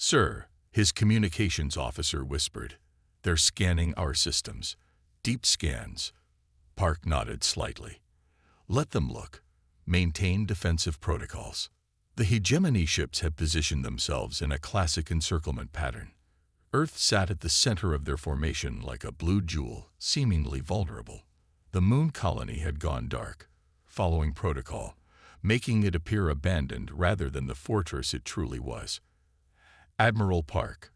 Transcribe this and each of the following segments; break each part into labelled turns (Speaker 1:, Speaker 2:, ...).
Speaker 1: "Sir," his communications officer whispered, "they're scanning our systems. Deep scans." Park nodded slightly. "Let them look. Maintain defensive protocols." The hegemony ships had positioned themselves in a classic encirclement pattern. Earth sat at the center of their formation like a blue jewel, seemingly vulnerable. The moon colony had gone dark, following protocol, making it appear abandoned rather than the fortress it truly was. "Admiral Park."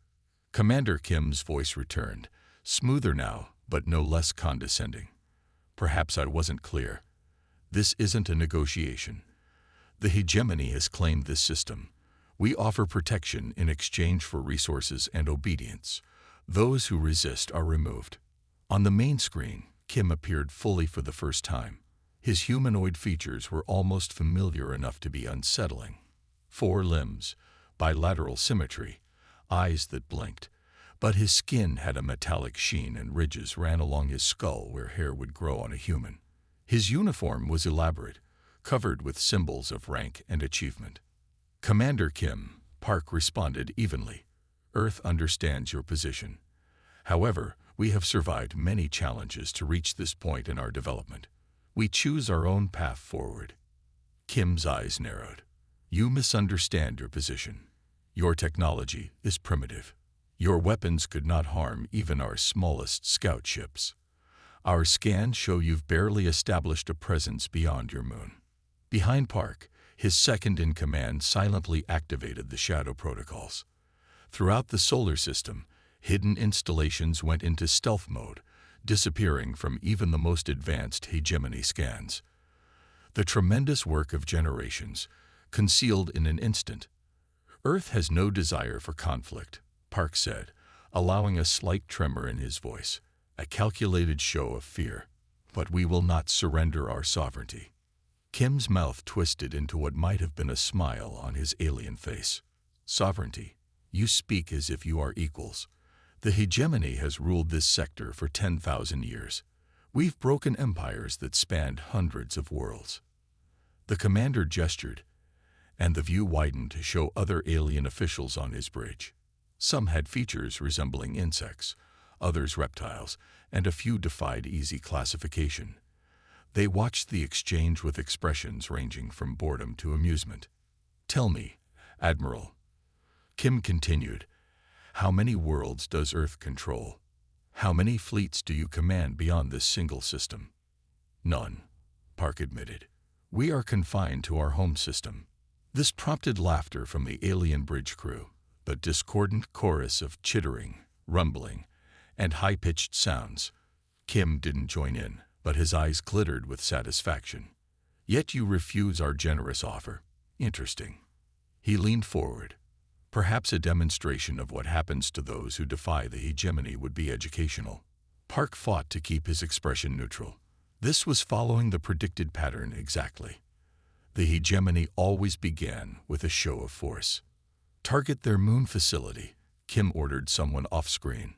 Speaker 1: Commander Kim's voice returned, smoother now, but no less condescending. "Perhaps I wasn't clear. This isn't a negotiation. The hegemony has claimed this system. We offer protection in exchange for resources and obedience. Those who resist are removed." On the main screen, Kim appeared fully for the first time. His humanoid features were almost familiar enough to be unsettling. 4 limbs, bilateral symmetry, eyes that blinked, but his skin had a metallic sheen and ridges ran along his skull where hair would grow on a human. His uniform was elaborate, covered with symbols of rank and achievement. "Commander Kim," Park responded evenly, "Earth understands your position. However, we have survived many challenges to reach this point in our development. We choose our own path forward." Kim's eyes narrowed. "You misunderstand your position. Your technology is primitive. Your weapons could not harm even our smallest scout ships. Our scans show you've barely established a presence beyond your moon." Behind Park, his second-in-command silently activated the shadow protocols. Throughout the solar system, hidden installations went into stealth mode, disappearing from even the most advanced hegemony scans. The tremendous work of generations, concealed in an instant. "Earth has no desire for conflict," Park said, allowing a slight tremor in his voice, a calculated show of fear. "But we will not surrender our sovereignty." Kim's mouth twisted into what might have been a smile on his alien face. "Sovereignty? You speak as if you are equals. The hegemony has ruled this sector for 10,000 years. We've broken empires that spanned hundreds of worlds." The commander gestured, and the view widened to show other alien officials on his bridge. Some had features resembling insects, others reptiles, and a few defied easy classification. They watched the exchange with expressions ranging from boredom to amusement. "Tell me, Admiral," Kim continued, "how many worlds does Earth control? How many fleets do you command beyond this single system?" "None," Park admitted. "We are confined to our home system." This prompted laughter from the alien bridge crew, but discordant chorus of chittering, rumbling, and high-pitched sounds. Kim didn't join in, but his eyes glittered with satisfaction. "Yet you refuse our generous offer. Interesting." He leaned forward. Perhaps a demonstration of what happens to those who defy the hegemony would be educational. Park fought to keep his expression neutral. This was following the predicted pattern exactly. The hegemony always began with a show of force. "Target their moon facility," Kim ordered someone off-screen.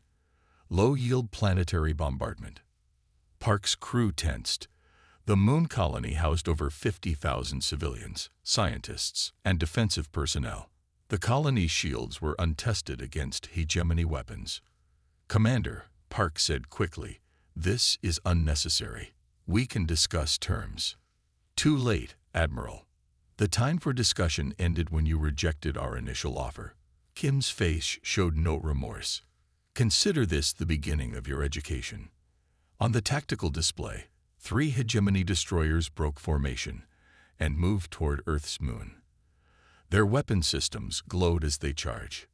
Speaker 1: "Low-yield planetary bombardment." Park's crew tensed. The moon colony housed over 50,000 civilians, scientists, and defensive personnel. The colony's shields were untested against hegemony weapons. "Commander," Park said quickly, "this is unnecessary. We can discuss terms." "Too late, Admiral. The time for discussion ended when you rejected our initial offer." Kim's face showed no remorse. "Consider this the beginning of your education." On the tactical display, 3 hegemony destroyers broke formation and moved toward Earth's moon. Their weapon systems glowed as they charged.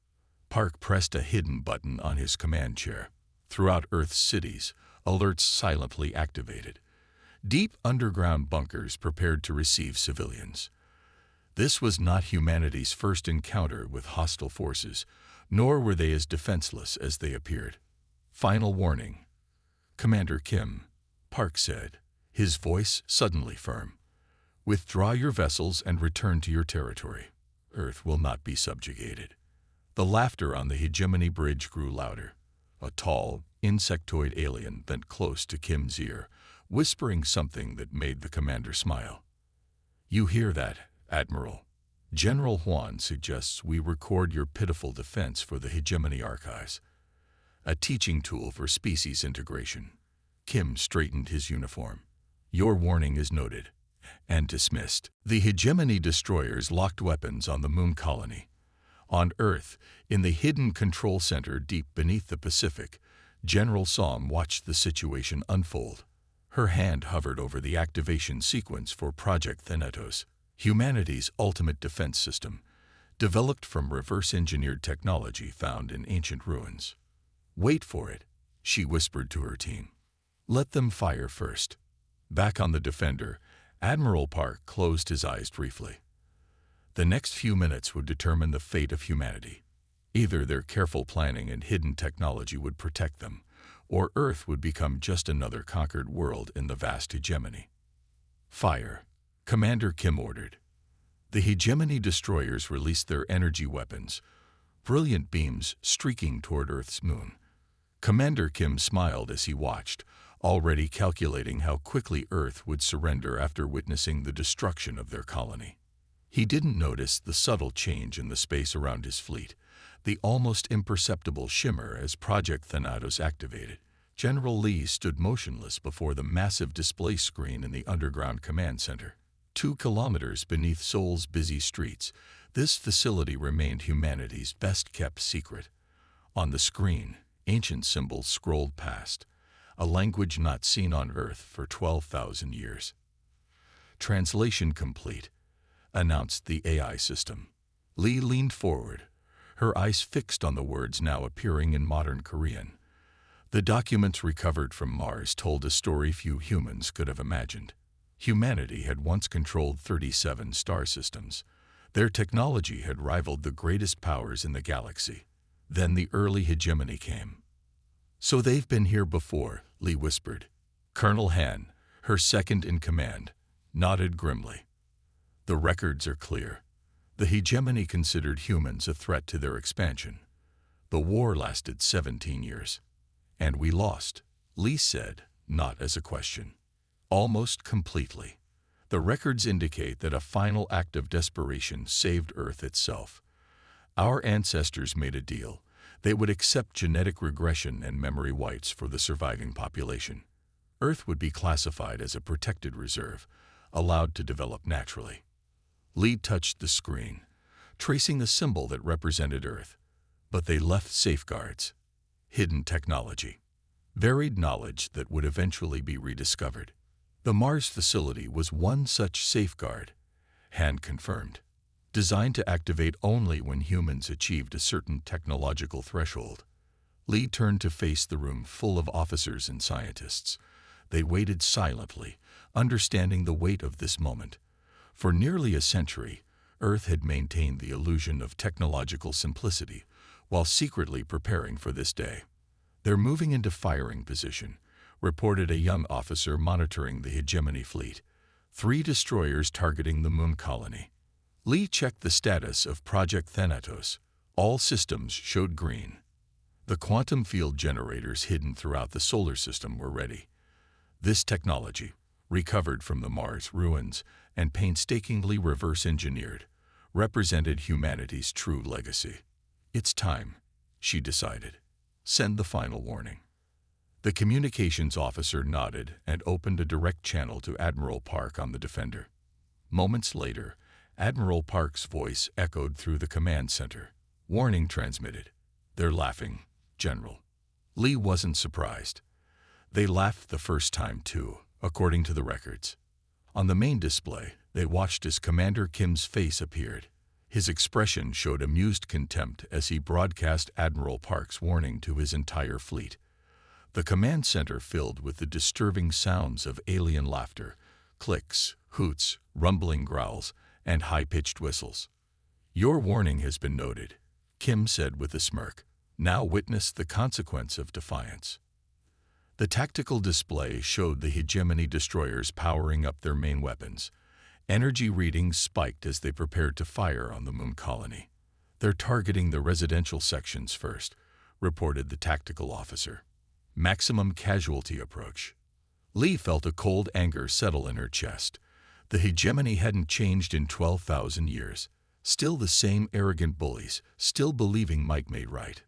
Speaker 1: Park pressed a hidden button on his command chair. Throughout Earth's cities, alerts silently activated. Deep underground bunkers prepared to receive civilians. This was not humanity's first encounter with hostile forces, nor were they as defenseless as they appeared. "Final warning, Commander Kim," Park said, his voice suddenly firm. "Withdraw your vessels and return to your territory. Earth will not be subjugated." The laughter on the hegemony bridge grew louder. A tall, insectoid alien bent close to Kim's ear, whispering something that made the commander smile. "You hear that, Admiral? General Huan suggests we record your pitiful defense for the hegemony archives, a teaching tool for species integration. Kim straightened his uniform. Your warning is noted and dismissed. The hegemony destroyers locked weapons on the moon colony. On Earth, in the hidden control center deep beneath the Pacific, General Som watched the situation unfold. Her hand hovered over the activation sequence for Project Thanatos, humanity's ultimate defense system, developed from reverse-engineered technology found in ancient ruins. Wait for it, she whispered to her team. Let them fire first. Back on the Defender, Admiral Park closed his eyes briefly. The next few minutes would determine the fate of humanity. Either their careful planning and hidden technology would protect them, or Earth would become just another conquered world in the vast hegemony. Fire, Commander Kim ordered. The hegemony destroyers released their energy weapons, brilliant beams streaking toward Earth's moon. Commander Kim smiled as he watched, already calculating how quickly Earth would surrender after witnessing the destruction of their colony. He didn't notice the subtle change in the space around his fleet, the almost imperceptible shimmer as Project Thanatos activated. General Lee stood motionless before the massive display screen in the underground command center. 2 kilometers beneath Seoul's busy streets, this facility remained humanity's best-kept secret. On the screen, ancient symbols scrolled past, a language not seen on Earth for 12,000 years. Translation complete, announced the AI system. Lee leaned forward, her eyes fixed on the words now appearing in modern Korean. The documents recovered from Mars told a story few humans could have imagined. Humanity had once controlled 37 star systems. Their technology had rivaled the greatest powers in the galaxy. Then the early hegemony came. So they've been here before, Lee whispered. Colonel Han, her second in command, nodded grimly. The records are clear. The hegemony considered humans a threat to their expansion. The war lasted 17 years. And we lost, Lee said, not as a question. Almost completely. The records indicate that a final act of desperation saved Earth itself. Our ancestors made a deal. They would accept genetic regression and memory wipes for the surviving population. Earth would be classified as a protected reserve, allowed to develop naturally. Lee touched the screen, tracing the symbol that represented Earth. But they left safeguards, hidden technology, buried knowledge that would eventually be rediscovered. The Mars facility was one such safeguard, Han confirmed, designed to activate only when humans achieved a certain technological threshold. Lee turned to face the room full of officers and scientists. They waited silently, understanding the weight of this moment. For nearly a century, Earth had maintained the illusion of technological simplicity, while secretly preparing for this day. They're moving into firing position, reported a young officer monitoring the hegemony fleet. 3 destroyers targeting the moon colony. Lee checked the status of Project Thanatos. All systems showed green. The quantum field generators hidden throughout the solar system were ready. This technology, recovered from the Mars ruins and painstakingly reverse-engineered, represented humanity's true legacy. It's time, she decided. Send the final warning. The communications officer nodded and opened a direct channel to Admiral Park on the Defender. Moments later, Admiral Park's voice echoed through the command center. Warning transmitted. They're laughing, General. Lee wasn't surprised. They laughed the first time too, according to the records. On the main display, they watched as Commander Kim's face appeared. His expression showed amused contempt as he broadcast Admiral Park's warning to his entire fleet. The command center filled with the disturbing sounds of alien laughter, clicks, hoots, rumbling growls, and high-pitched whistles. Your warning has been noted, Kim said with a smirk. Now witness the consequence of defiance. The tactical display showed the hegemony destroyers powering up their main weapons. Energy readings spiked as they prepared to fire on the moon colony. They're targeting the residential sections first, reported the tactical officer. Maximum casualty approach. Lee felt a cold anger settle in her chest. The hegemony hadn't changed in 12,000 years. Still the same arrogant bullies, still believing Mike made right.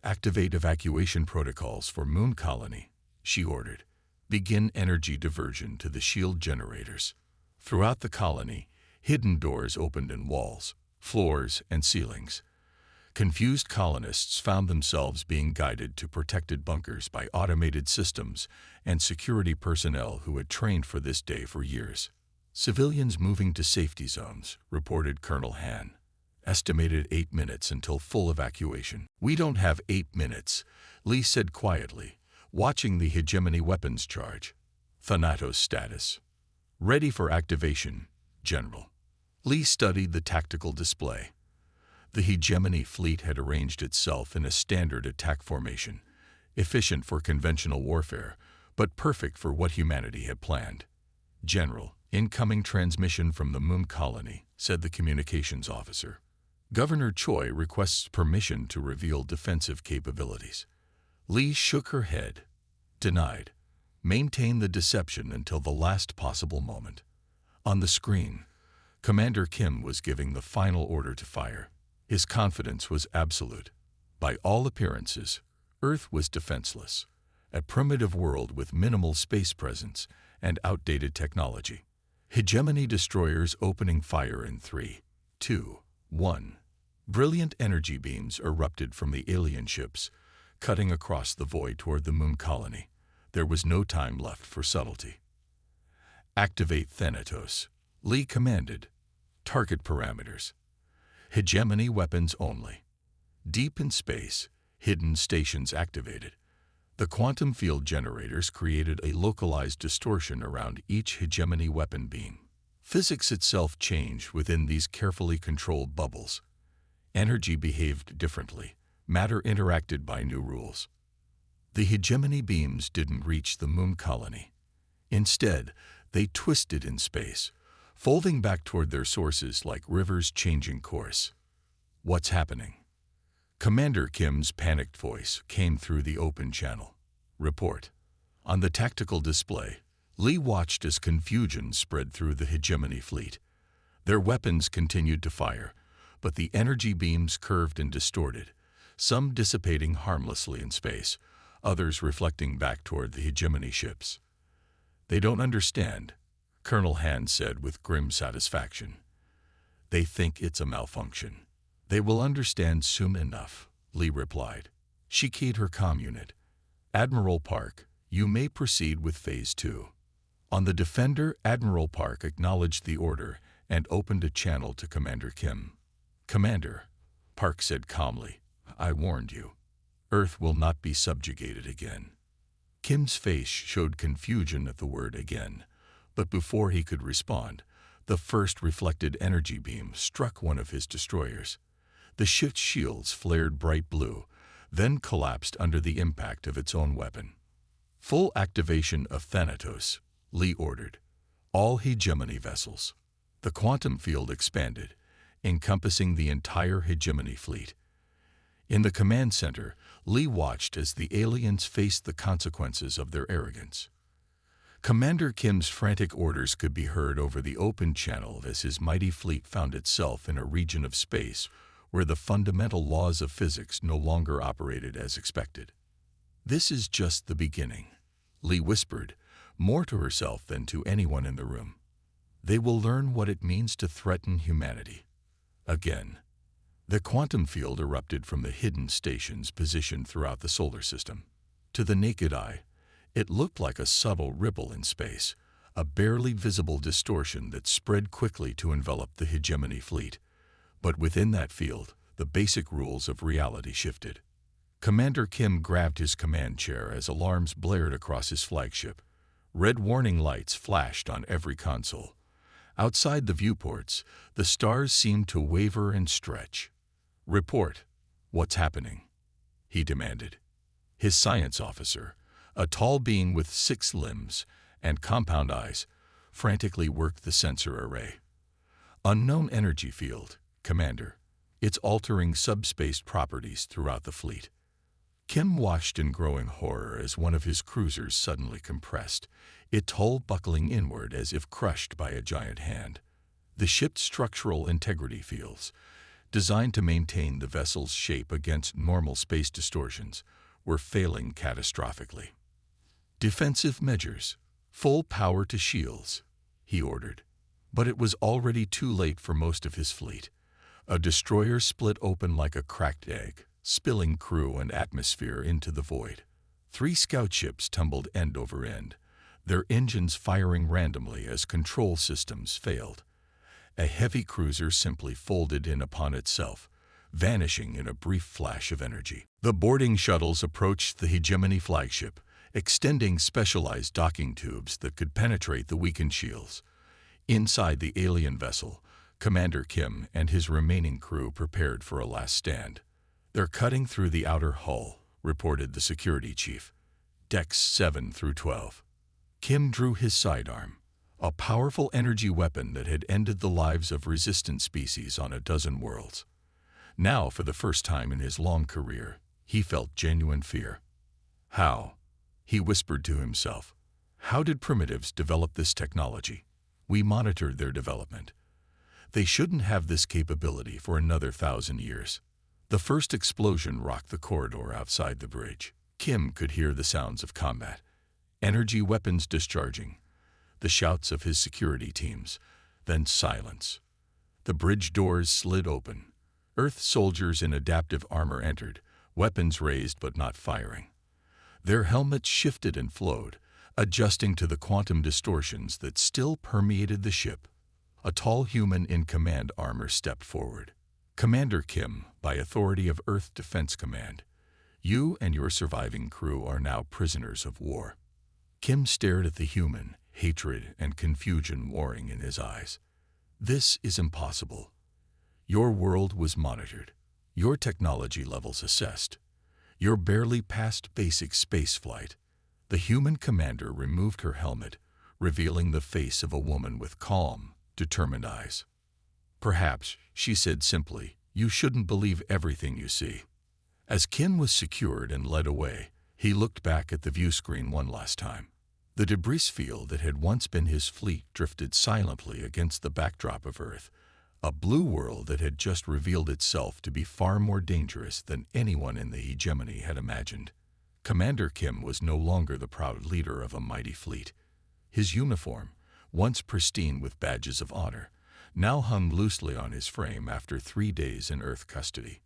Speaker 1: "Activate evacuation protocols for Moon Colony," she ordered. "Begin energy diversion to the shield generators." Throughout the colony, hidden doors opened in walls, floors, and ceilings. Confused colonists found themselves being guided to protected bunkers by automated systems and security personnel who had trained for this day for years. "Civilians moving to safety zones," reported Colonel Han. "Estimated 8 minutes until full evacuation." "We don't have 8 minutes," Lee said quietly, watching the hegemony weapons charge. "Thanatos status. Ready for activation, General." Lee studied the tactical display. The hegemony fleet had arranged itself in a standard attack formation, efficient for conventional warfare, but perfect for what humanity had planned. "General, incoming transmission from the Moon Colony," said the communications officer. "Governor Choi requests permission to reveal defensive capabilities." Lee shook her head. "Denied. Maintain the deception until the last possible moment." On the screen, Commander Kim was giving the final order to fire. His confidence was absolute. By all appearances, Earth was defenseless, a primitive world with minimal space presence and outdated technology. Hegemony destroyers opening fire in 3, 2, 1. Brilliant energy beams erupted from the alien ships, cutting across the void toward the Moon Colony. There was no time left for subtlety. "Activate Thanatos," Lee commanded. "Target parameters. Hegemony weapons only. Deep in space, hidden stations activated." The quantum field generators created a localized distortion around each hegemony weapon beam. Physics itself changed within these carefully controlled bubbles. Energy behaved differently. Matter interacted by new rules. The hegemony beams didn't reach the Moon Colony. Instead, they twisted in space, folding back toward their sources like rivers changing course. "What's happening?" Commander Kim's panicked voice came through the open channel. "Report." On the tactical display, Lee watched as confusion spread through the hegemony fleet. Their weapons continued to fire, but the energy beams curved and distorted, some dissipating harmlessly in space, others reflecting back toward the hegemony ships. "They don't understand," Colonel Han said with grim satisfaction. "They think it's a malfunction." "They will understand soon enough," Lee replied. She keyed her comm unit. "Admiral Park, you may proceed with Phase 2. On the Defender, Admiral Park acknowledged the order and opened a channel to Commander Kim. "Commander," Park said calmly, "I warned you. Earth will not be subjugated again." Kim's face showed confusion at the word "again," but before he could respond, the first reflected energy beam struck one of his destroyers. The ship's shields flared bright blue, then collapsed under the impact of its own weapon. "Full activation of Thanatos," Lee ordered. "All hegemony vessels." The quantum field expanded, encompassing the entire hegemony fleet. In the command center, Lee watched as the aliens faced the consequences of their arrogance. Commander Kim's frantic orders could be heard over the open channel as his mighty fleet found itself in a region of space where the fundamental laws of physics no longer operated as expected. "This is just the beginning," Lee whispered, more to herself than to anyone in the room. "They will learn what it means to threaten humanity." Again, the quantum field erupted from the hidden stations positioned throughout the solar system. To the naked eye, it looked like a subtle ripple in space, a barely visible distortion that spread quickly to envelop the hegemony fleet. But within that field, the basic rules of reality shifted. Commander Kim grabbed his command chair as alarms blared across his flagship. Red warning lights flashed on every console. Outside the viewports, the stars seemed to waver and stretch. "Report. What's happening?" he demanded. His science officer, a tall being with 6 limbs and compound eyes, frantically worked the sensor array. "Unknown energy field, Commander. It's altering subspace properties throughout the fleet." Kim watched in growing horror as one of his cruisers suddenly compressed, its hull buckling inward as if crushed by a giant hand. The ship's structural integrity fields, designed to maintain the vessel's shape against normal space distortions, were failing catastrophically. "Defensive measures. Full power to shields," he ordered. But it was already too late for most of his fleet. A destroyer split open like a cracked egg, spilling crew and atmosphere into the void. 3 scout ships tumbled end over end, their engines firing randomly as control systems failed. A heavy cruiser simply folded in upon itself, vanishing in a brief flash of energy. The boarding shuttles approached the hegemony flagship, extending specialized docking tubes that could penetrate the weakened shields. Inside the alien vessel, Commander Kim and his remaining crew prepared for a last stand. "They're cutting through the outer hull," reported the security chief. "Decks 7 through 12. Kim drew his sidearm, a powerful energy weapon that had ended the lives of resistant species on a dozen worlds. Now, for the first time in his long career, he felt genuine fear. "How?" he whispered to himself. "How did primitives develop this technology? We monitored their development. They shouldn't have this capability for another 1,000 years." The first explosion rocked the corridor outside the bridge. Kim could hear the sounds of combat, energy weapons discharging, the shouts of his security teams, then silence. The bridge doors slid open. Earth soldiers in adaptive armor entered, weapons raised but not firing. Their helmets shifted and flowed, adjusting to the quantum distortions that still permeated the ship. A tall human in command armor stepped forward. "Commander Kim, by authority of Earth Defense Command, you and your surviving crew are now prisoners of war." Kim stared at the human, hatred and confusion warring in his eyes. "This is impossible. Your world was monitored, your technology levels assessed. You're barely past basic space flight." The human commander removed her helmet, revealing the face of a woman with calm, determined eyes. "Perhaps," she said simply, "you shouldn't believe everything you see." As Kim was secured and led away, he looked back at the view screen one last time. The debris field that had once been his fleet drifted silently against the backdrop of Earth, a blue world that had just revealed itself to be far more dangerous than anyone in the hegemony had imagined. Commander Kim was no longer the proud leader of a mighty fleet. His uniform, once pristine with badges of honor, now hung loosely on his frame after 3 days in Earth custody.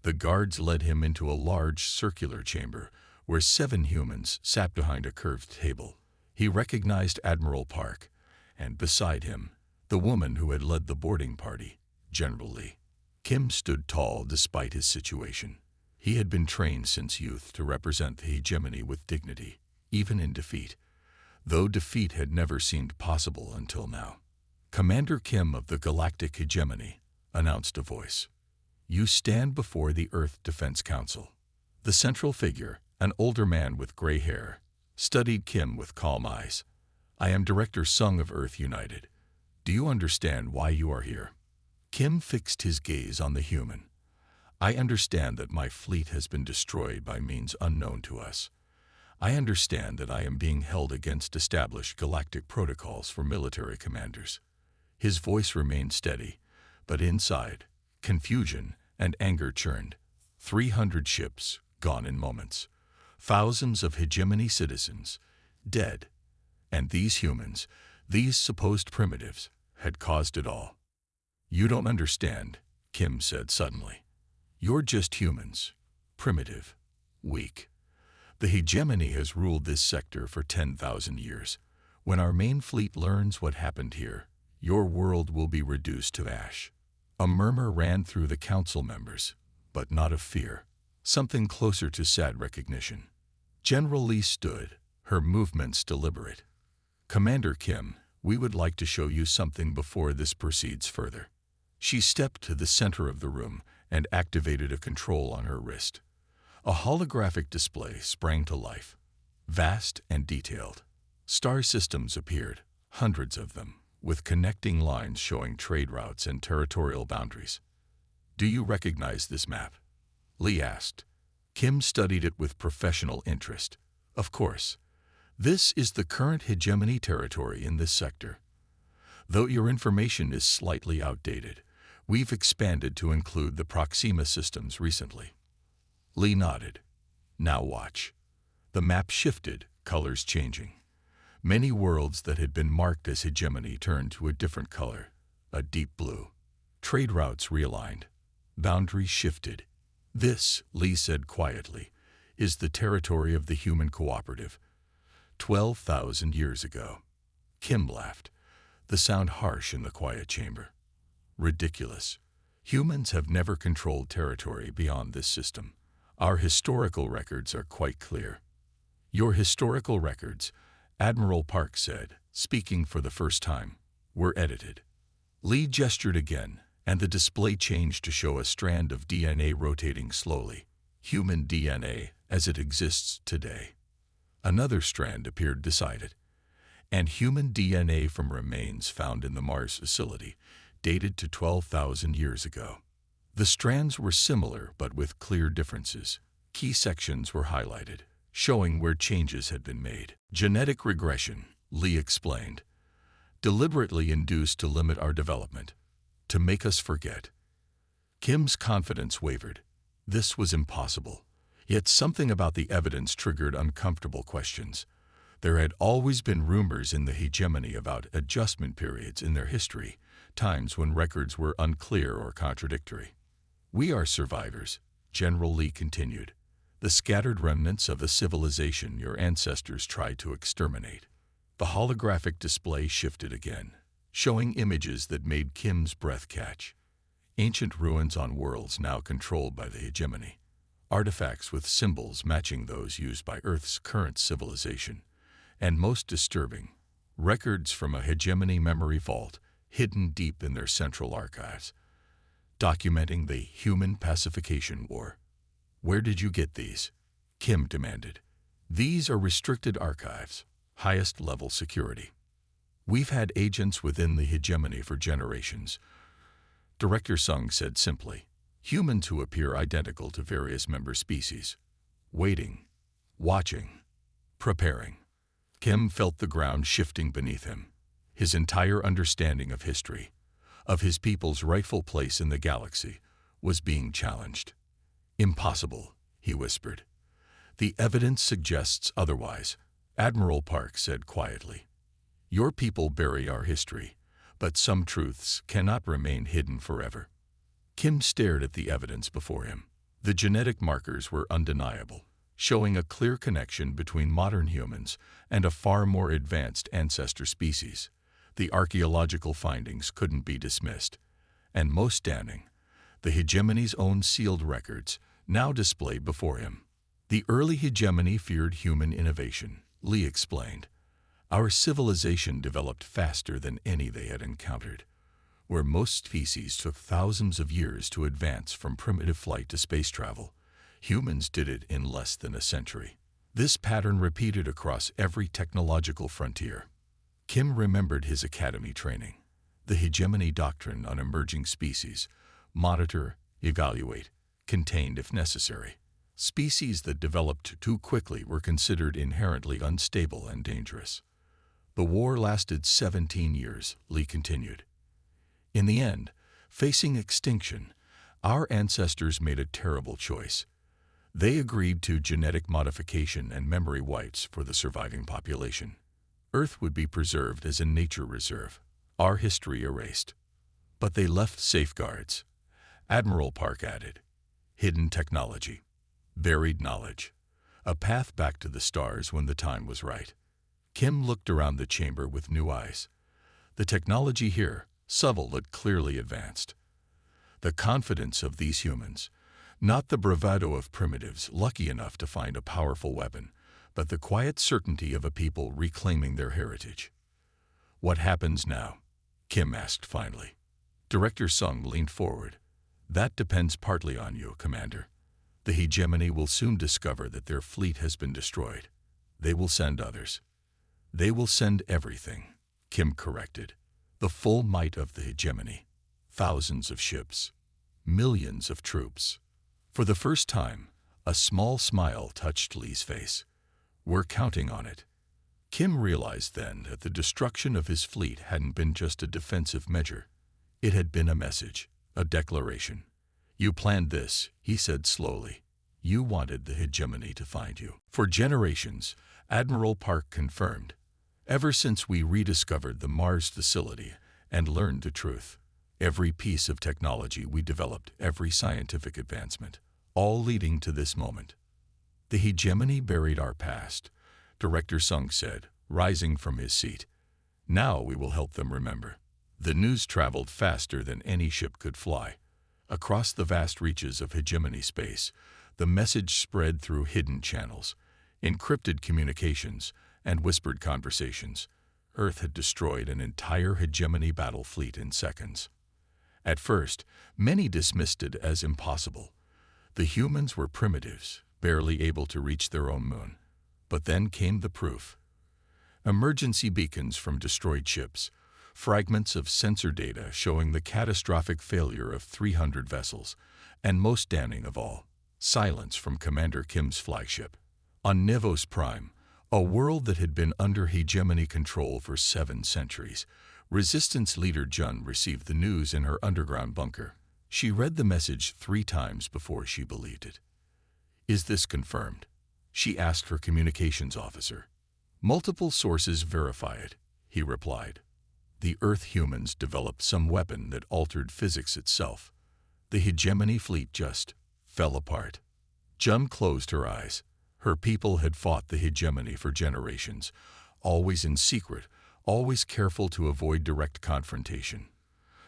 Speaker 1: The guards led him into a large circular chamber where 7 humans sat behind a curved table. He recognized Admiral Park, and beside him, the woman who had led the boarding party, General Lee. Kim stood tall despite his situation. He had been trained since youth to represent the hegemony with dignity, even in defeat, though defeat had never seemed possible until now. "Commander Kim of the Galactic Hegemony," announced a voice. "You stand before the Earth Defense Council." The central figure, an older man with gray hair, studied Kim with calm eyes. "I am Director Sung of Earth United. Do you understand why you are here?" Kim fixed his gaze on the human. "I understand that my fleet has been destroyed by means unknown to us. I understand that I am being held against established galactic protocols for military commanders." His voice remained steady, but inside, confusion and anger churned. 300 ships, gone in moments. Thousands of hegemony citizens, dead. And these humans, these supposed primitives, had caused it all. "You don't understand," Kim said suddenly. "You're just humans, primitive, weak. The hegemony has ruled this sector for 10,000 years. When our main fleet learns what happened here, your world will be reduced to ash." A murmur ran through the council members, but not of fear, something closer to sad recognition. General Lee stood, her movements deliberate. "Commander Kim, we would like to show you something before this proceeds further." She stepped to the center of the room and activated a control on her wrist. A holographic display sprang to life, vast and detailed. Star systems appeared, hundreds of them, with connecting lines showing trade routes and territorial boundaries. "Do you recognize this map?" Lee asked. Kim studied it with professional interest. "Of course. This is the current hegemony territory in this sector. Though your information is slightly outdated, we've expanded to include the Proxima systems recently. Lee nodded. Now watch. The map shifted, colors changing. Many worlds that had been marked as hegemony turned to a different color, a deep blue. Trade routes realigned. Boundaries shifted. This, Lee said quietly, is the territory of the human cooperative. 12,000 years ago. Kim laughed, the sound harsh in the quiet chamber. Ridiculous. Humans have never controlled territory beyond this system. Our historical records are quite clear. Your historical records, Admiral Park said, speaking for the first time, were edited. Lee gestured again, and the display changed to show a strand of DNA rotating slowly, human DNA as it exists today. Another strand appeared beside it, and human DNA from remains found in the Mars facility, dated to 12,000 years ago. The strands were similar but with clear differences. Key sections were highlighted, showing where changes had been made. Genetic regression, Lee explained, deliberately induced to limit our development, to make us forget. Kim's confidence wavered. This was impossible. Yet something about the evidence triggered uncomfortable questions. There had always been rumors in the hegemony about adjustment periods in their history, times when records were unclear or contradictory. We are survivors, General Lee continued, the scattered remnants of a civilization your ancestors tried to exterminate. The holographic display shifted again, showing images that made Kim's breath catch. Ancient ruins on worlds now controlled by the hegemony. Artifacts with symbols matching those used by Earth's current civilization. And most disturbing, records from a hegemony memory vault hidden deep in their central archives, documenting the human pacification war. Where did you get these? Kim demanded. These are restricted archives, highest level security. We've had agents within the hegemony for generations. Director Sung said simply, humans who appear identical to various member species. Waiting, watching, preparing. Kim felt the ground shifting beneath him. His entire understanding of history, of his people's rightful place in the galaxy, was being challenged. Impossible, he whispered. The evidence suggests otherwise, Admiral Park said quietly. Your people bury our history, but some truths cannot remain hidden forever. Kim stared at the evidence before him. The genetic markers were undeniable, showing a clear connection between modern humans and a far more advanced ancestor species. The archaeological findings couldn't be dismissed. And most damning, the hegemony's own sealed records, now displayed before him. The early hegemony feared human innovation, Lee explained. Our civilization developed faster than any they had encountered. Where most species took thousands of years to advance from primitive flight to space travel, humans did it in less than a century. This pattern repeated across every technological frontier. Kim remembered his academy training, the hegemony doctrine on emerging species: monitor, evaluate, contain if necessary. Species that developed too quickly were considered inherently unstable and dangerous. The war lasted 17 years, Lee continued. In the end, facing extinction, our ancestors made a terrible choice. They agreed to genetic modification and memory wipes for the surviving population. Earth would be preserved as a nature reserve, our history erased. But they left safeguards, Admiral Park added. Hidden technology, buried knowledge, a path back to the stars when the time was right. Kim looked around the chamber with new eyes. The technology here, subtle but clearly advanced. The confidence of these humans, not the bravado of primitives lucky enough to find a powerful weapon, but the quiet certainty of a people reclaiming their heritage. What happens now? Kim asked finally. Director Sung leaned forward. That depends partly on you, Commander. The hegemony will soon discover that their fleet has been destroyed. They will send others. They will send everything, Kim corrected. The full might of the hegemony. Thousands of ships. Millions of troops. For the first time, a small smile touched Lee's face. We're counting on it. Kim realized then that the destruction of his fleet hadn't been just a defensive measure. It had been a message, a declaration. "You planned this," he said slowly. "You wanted the hegemony to find you." For generations, Admiral Park confirmed, ever since we rediscovered the Mars facility and learned the truth, every piece of technology we developed, every scientific advancement, all leading to this moment. "The hegemony buried our past," Director Sung said, rising from his seat. "Now we will help them remember." The news traveled faster than any ship could fly. Across the vast reaches of hegemony space, the message spread through hidden channels, encrypted communications, and whispered conversations. Earth had destroyed an entire hegemony battle fleet in seconds. At first, many dismissed it as impossible. The humans were primitives, barely able to reach their own moon. But then came the proof. Emergency beacons from destroyed ships, fragments of sensor data showing the catastrophic failure of 300 vessels, and most damning of all, silence from Commander Kim's flagship. On Nevos Prime, a world that had been under hegemony control for 7 centuries, Resistance leader Jun received the news in her underground bunker. She read the message 3 times before she believed it. "Is this confirmed?" she asked her communications officer. "Multiple sources verify it," he replied. "The Earth humans developed some weapon that altered physics itself. The hegemony fleet just fell apart." Jun closed her eyes. Her people had fought the hegemony for generations, always in secret, always careful to avoid direct confrontation.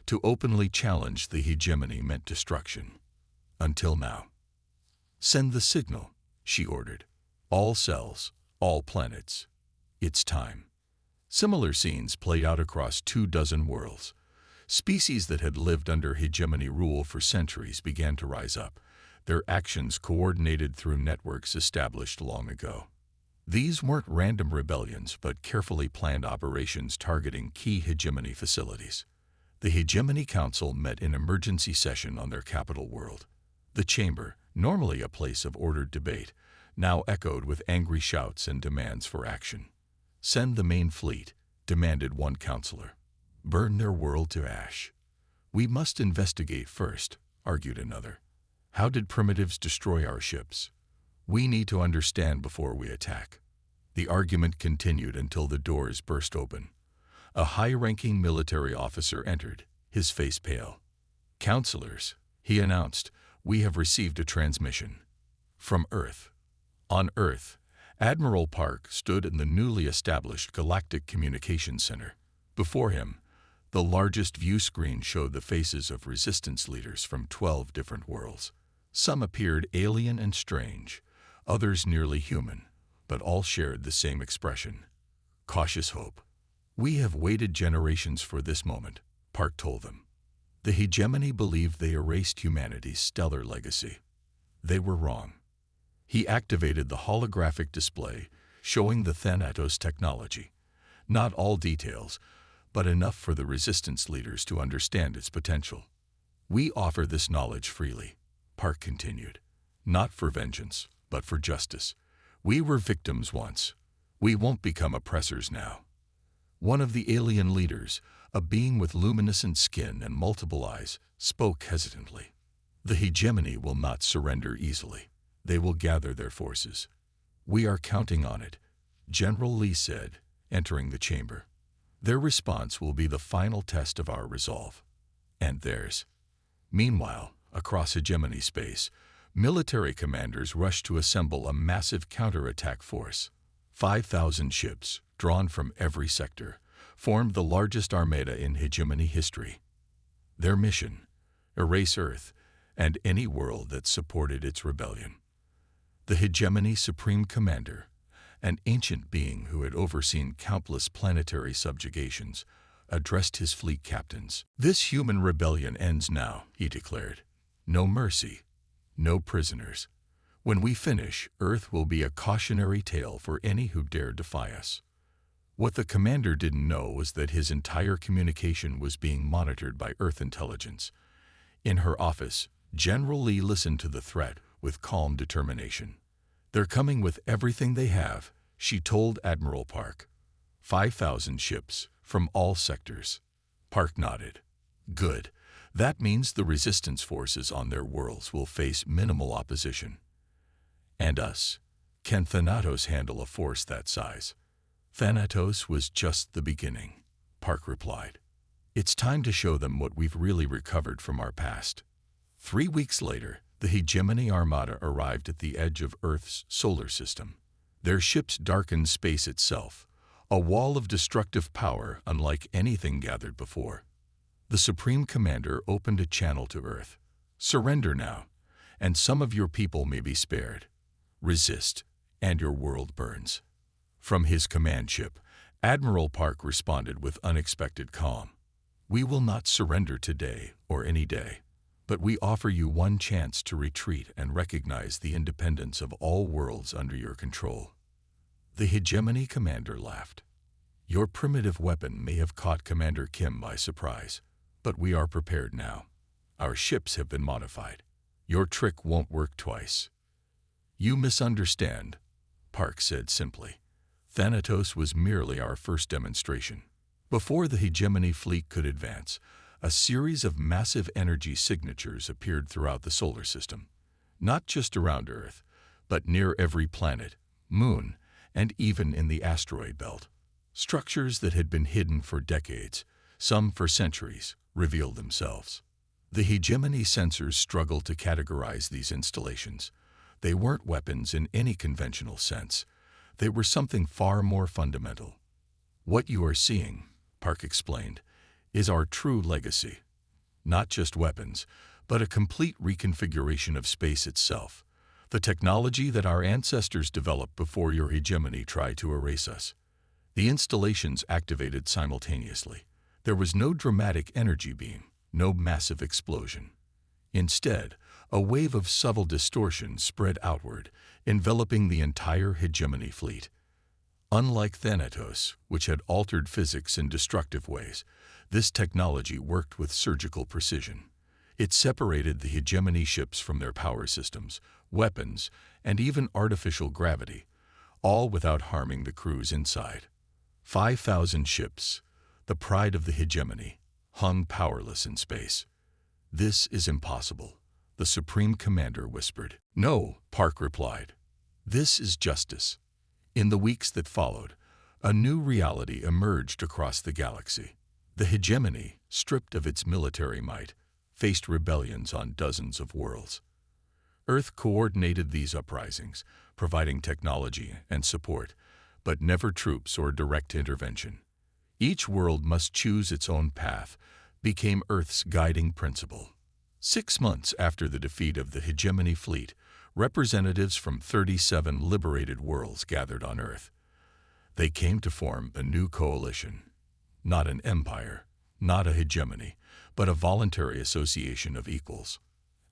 Speaker 1: To openly challenge the hegemony meant destruction. Until now. "Send the signal," she ordered. "All cells, all planets. It's time." Similar scenes played out across 24 worlds. Species that had lived under hegemony rule for centuries began to rise up, their actions coordinated through networks established long ago. These weren't random rebellions, but carefully planned operations targeting key hegemony facilities. The Hegemony Council met in emergency session on their capital world. The chamber, normally a place of ordered debate, now echoed with angry shouts and demands for action. "Send the main fleet," demanded one counselor. "Burn their world to ash." "We must investigate first," argued another. "How did primitives destroy our ships? We need to understand before we attack." The argument continued until the doors burst open. A high-ranking military officer entered, his face pale. "Counselors," he announced, "we have received a transmission. From Earth." On Earth, Admiral Park stood in the newly established Galactic Communications Center. Before him, the largest view screen showed the faces of resistance leaders from 12 different worlds. Some appeared alien and strange, others nearly human, but all shared the same expression: cautious hope. "We have waited generations for this moment," Park told them. The hegemony believed they erased humanity's stellar legacy. They were wrong. He activated the holographic display, showing the Thanatos technology. Not all details, but enough for the resistance leaders to understand its potential. "We offer this knowledge freely," Park continued. "Not for vengeance, but for justice. We were victims once. We won't become oppressors now." One of the alien leaders, a being with luminescent skin and multiple eyes, spoke hesitantly. "The hegemony will not surrender easily. They will gather their forces." "We are counting on it," General Lee said, entering the chamber. "Their response will be the final test of our resolve. And theirs." Meanwhile, across hegemony space, military commanders rushed to assemble a massive counterattack force. 5,000 ships, drawn from every sector, formed the largest armada in hegemony history. Their mission: erase Earth and any world that supported its rebellion. The hegemony supreme commander, an ancient being who had overseen countless planetary subjugations, addressed his fleet captains. "This human rebellion ends now," he declared. "No mercy, no prisoners. When we finish, Earth will be a cautionary tale for any who dare defy us." What the commander didn't know was that his entire communication was being monitored by Earth intelligence. In her office, General Lee listened to the threat with calm determination. "They're coming with everything they have," she told Admiral Park. 5,000 ships from all sectors. Park nodded. Good. That means the resistance forces on their worlds will face minimal opposition. And us. Can Thanatos handle a force that size? Thanatos was just the beginning, Park replied. It's time to show them what we've really recovered from our past. 3 weeks later, the Hegemony Armada arrived at the edge of Earth's solar system. Their ships darkened space itself, a wall of destructive power unlike anything gathered before. The Supreme Commander opened a channel to Earth. Surrender now, and some of your people may be spared. Resist, and your world burns. From his command ship, Admiral Park responded with unexpected calm. We will not surrender today or any day, but we offer you one chance to retreat and recognize the independence of all worlds under your control. The Hegemony Commander laughed. Your primitive weapon may have caught Commander Kim by surprise, but we are prepared now. Our ships have been modified. Your trick won't work twice. You misunderstand, Park said simply. Thanatos was merely our first demonstration. Before the Hegemony fleet could advance, a series of massive energy signatures appeared throughout the solar system, not just around Earth, but near every planet, moon, and even in the asteroid belt. Structures that had been hidden for decades, some for centuries, revealed themselves. The Hegemony sensors struggled to categorize these installations. They weren't weapons in any conventional sense. They were something far more fundamental. What you are seeing, Park explained, is our true legacy. Not just weapons, but a complete reconfiguration of space itself. The technology that our ancestors developed before your hegemony tried to erase us. The installations activated simultaneously. There was no dramatic energy beam, no massive explosion. Instead, a wave of subtle distortion spread outward, enveloping the entire hegemony fleet. Unlike Thanatos, which had altered physics in destructive ways, this technology worked with surgical precision. It separated the hegemony ships from their power systems, weapons, and even artificial gravity, all without harming the crews inside. 5,000 ships, the pride of the hegemony, hung powerless in space. This is impossible, the Supreme Commander whispered. No, Park replied. This is justice. In the weeks that followed, a new reality emerged across the galaxy. The hegemony, stripped of its military might, faced rebellions on dozens of worlds. Earth coordinated these uprisings, providing technology and support, but never troops or direct intervention. Each world must choose its own path, became Earth's guiding principle. 6 months after the defeat of the hegemony fleet, representatives from 37 liberated worlds gathered on Earth. They came to form a new coalition. Not an empire, not a hegemony, but a voluntary association of equals.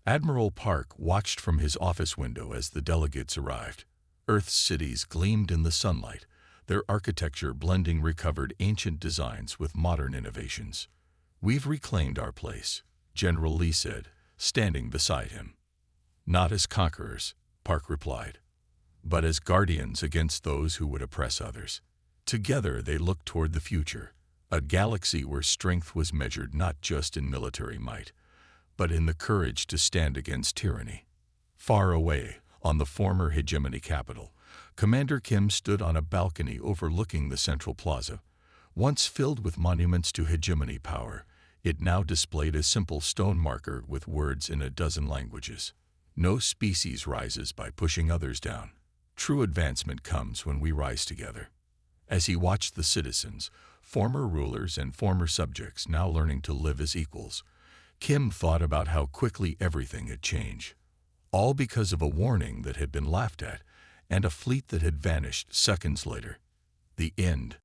Speaker 1: Admiral Park watched from his office window as the delegates arrived. Earth's cities gleamed in the sunlight, their architecture blending recovered ancient designs with modern innovations. We've reclaimed our place, General Lee said, standing beside him. Not as conquerors, Park replied, but as guardians against those who would oppress others. Together they looked toward the future, a galaxy where strength was measured not just in military might, but in the courage to stand against tyranny. Far away, on the former hegemony capital, Commander Kim stood on a balcony overlooking the central plaza. Once filled with monuments to hegemony power, it now displayed a simple stone marker with words in a dozen languages. No species rises by pushing others down. True advancement comes when we rise together. As he watched the citizens, former rulers and former subjects now learning to live as equals, Kim thought about how quickly everything had changed. All because of a warning that had been laughed at and a fleet that had vanished seconds later. The end.